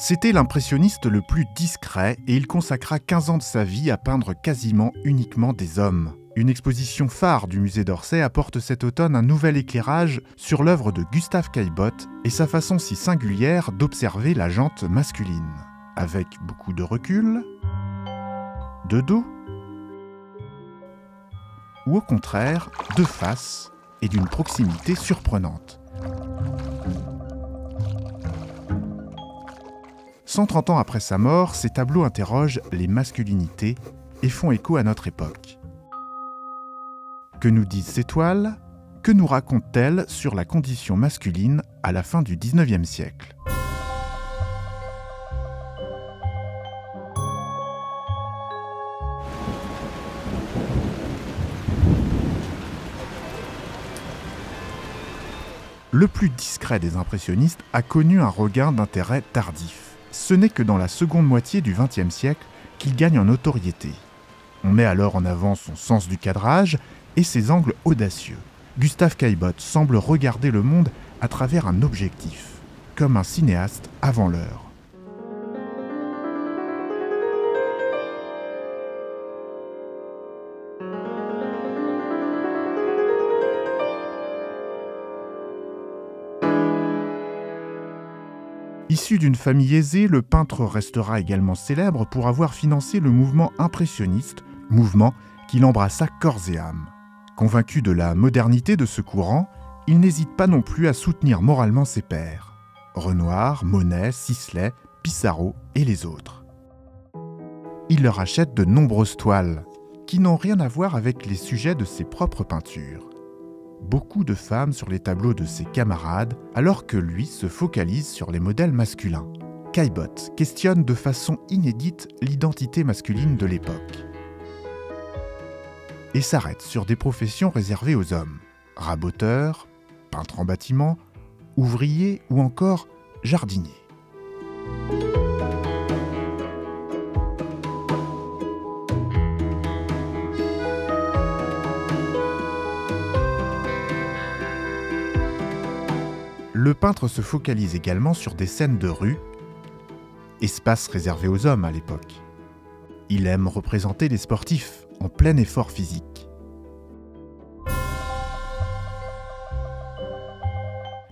C'était l'impressionniste le plus discret et il consacra 15 ans de sa vie à peindre quasiment uniquement des hommes. Une exposition phare du musée d'Orsay apporte cet automne un nouvel éclairage sur l'œuvre de Gustave Caillebotte et sa façon si singulière d'observer la jante masculine. Avec beaucoup de recul, de dos, ou au contraire, de face et d'une proximité surprenante. 130 ans après sa mort, ces tableaux interrogent les masculinités et font écho à notre époque. Que nous disent ces toiles? Que nous racontent-elles sur la condition masculine à la fin du XIXe siècle? Le plus discret des impressionnistes a connu un regain d'intérêt tardif. Ce n'est que dans la seconde moitié du XXe siècle qu'il gagne en notoriété. On met alors en avant son sens du cadrage et ses angles audacieux. Gustave Caillebotte semble regarder le monde à travers un objectif, comme un cinéaste avant l'heure. Issu d'une famille aisée, le peintre restera également célèbre pour avoir financé le mouvement impressionniste, mouvement qu'il embrassa corps et âme. Convaincu de la modernité de ce courant, il n'hésite pas non plus à soutenir moralement ses pairs. Renoir, Monet, Sisley, Pissarro et les autres. Il leur achète de nombreuses toiles, qui n'ont rien à voir avec les sujets de ses propres peintures. Beaucoup de femmes sur les tableaux de ses camarades, alors que lui se focalise sur les modèles masculins. Caillebotte questionne de façon inédite l'identité masculine de l'époque. Et s'arrête sur des professions réservées aux hommes. Raboteur, peintre en bâtiment, ouvrier ou encore jardinier. Le peintre se focalise également sur des scènes de rue, espace réservé aux hommes à l'époque. Il aime représenter les sportifs en plein effort physique.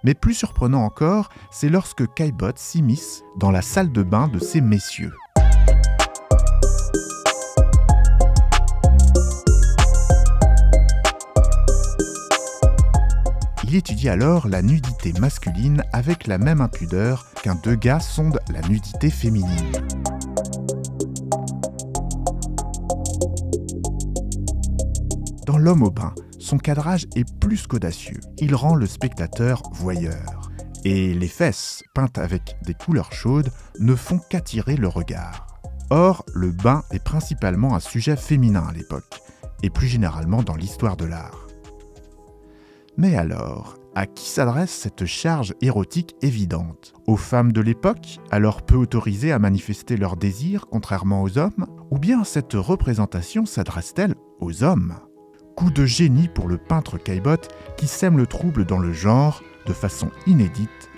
Mais plus surprenant encore, c'est lorsque Caillebotte s'immisce dans la salle de bain de ces messieurs. Il étudie alors la nudité masculine avec la même impudeur qu'un Degas sonde la nudité féminine. Dans L'homme au bain, son cadrage est plus qu'audacieux. Il rend le spectateur voyeur. Et les fesses, peintes avec des couleurs chaudes, ne font qu'attirer le regard. Or, le bain est principalement un sujet féminin à l'époque, et plus généralement dans l'histoire de l'art. Mais alors, à qui s'adresse cette charge érotique évidente? Aux femmes de l'époque, alors peu autorisées à manifester leurs désirs contrairement aux hommes? Ou bien cette représentation s'adresse-t-elle aux hommes? Coup de génie pour le peintre Caillebotte qui sème le trouble dans le genre de façon inédite,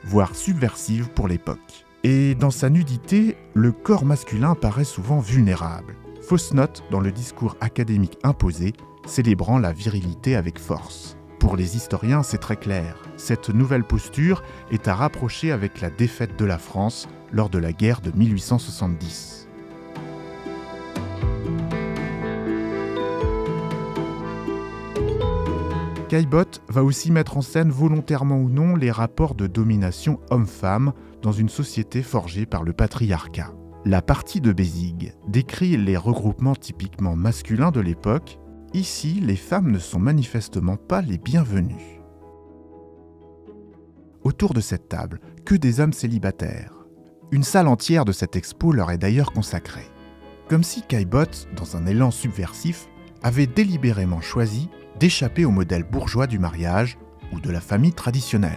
voire subversive pour l'époque. Et dans sa nudité, le corps masculin paraît souvent vulnérable. Fausse note dans le discours académique imposé, célébrant la virilité avec force. Pour les historiens, c'est très clair. Cette nouvelle posture est à rapprocher avec la défaite de la France lors de la guerre de 1870. Caillebotte va aussi mettre en scène volontairement ou non les rapports de domination homme-femme dans une société forgée par le patriarcat. La partie de Bézigue décrit les regroupements typiquement masculins de l'époque. Ici, les femmes ne sont manifestement pas les bienvenues. Autour de cette table, que des hommes célibataires. Une salle entière de cette expo leur est d'ailleurs consacrée. Comme si Caillebotte, dans un élan subversif, avait délibérément choisi d'échapper au modèle bourgeois du mariage ou de la famille traditionnelle.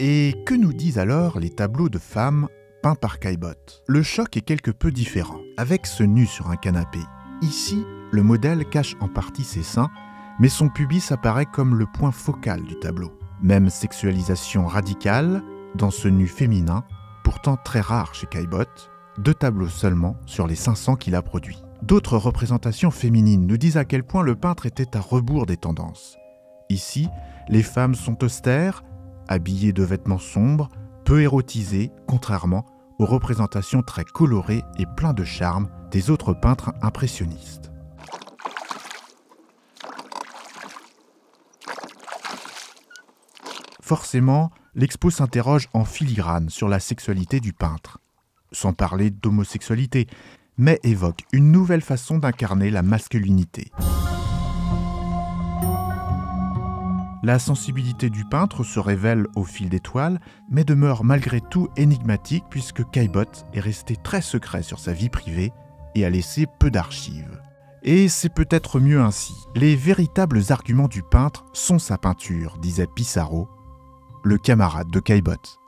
Et que nous disent alors les tableaux de femmes peints par Caillebotte? Le choc est quelque peu différent. Avec ce nu sur un canapé, ici, le modèle cache en partie ses seins, mais son pubis apparaît comme le point focal du tableau. Même sexualisation radicale dans ce nu féminin, pourtant très rare chez Caillebotte, 2 tableaux seulement sur les 500 qu'il a produits. D'autres représentations féminines nous disent à quel point le peintre était à rebours des tendances. Ici, les femmes sont austères, habillées de vêtements sombres, peu érotisées, contrairement aux représentations très colorées et pleines de charme des autres peintres impressionnistes. Forcément, l'expo s'interroge en filigrane sur la sexualité du peintre, sans parler d'homosexualité, mais évoque une nouvelle façon d'incarner la masculinité. La sensibilité du peintre se révèle au fil des toiles, mais demeure malgré tout énigmatique puisque Caillebotte est resté très secret sur sa vie privée et a laissé peu d'archives. Et c'est peut-être mieux ainsi. Les véritables arguments du peintre sont sa peinture, disait Pissarro, le camarade de Caillebotte.